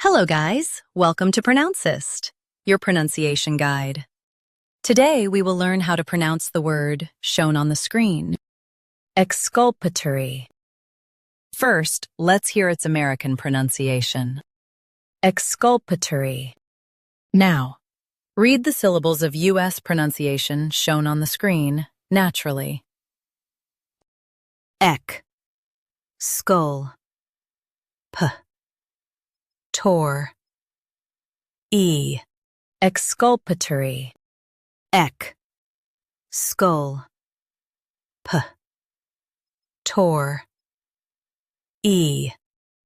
Hello guys, welcome to Pronouncist, your pronunciation guide. Today we will learn how to pronounce the word shown on the screen. Exculpatory. First, let's hear its American pronunciation. Exculpatory. Now, read the syllables of U.S. pronunciation shown on the screen naturally. Skull. Tor. Exculpatory. Skull. Tor.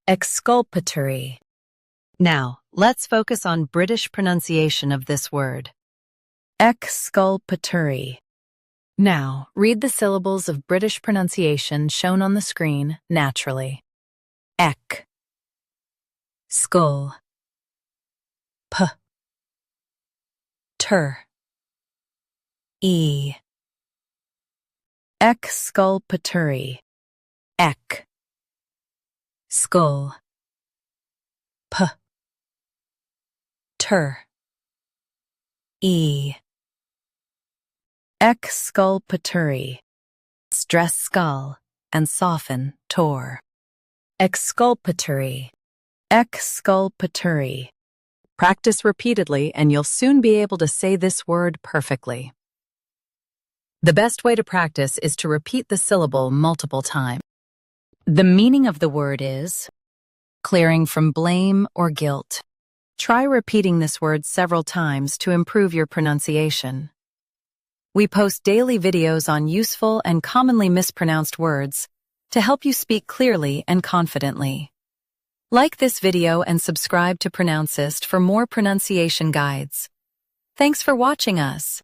Exculpatory. Now, let's focus on British pronunciation of this word. Exculpatory. Now, read the syllables of British pronunciation shown on the screen naturally. Skull. Exculpatory. Skull. Exculpatory. Stress skull and soften tor. Exculpatory. Exculpatory. Practice repeatedly and you'll soon be able to say this word perfectly. The best way to practice is to repeat the syllable multiple times. The meaning of the word is clearing from blame or guilt. Try repeating this word several times to improve your pronunciation. We post daily videos on useful and commonly mispronounced words to help you speak clearly and confidently. Like this video and subscribe to Pronouncist for more pronunciation guides. Thanks for watching us.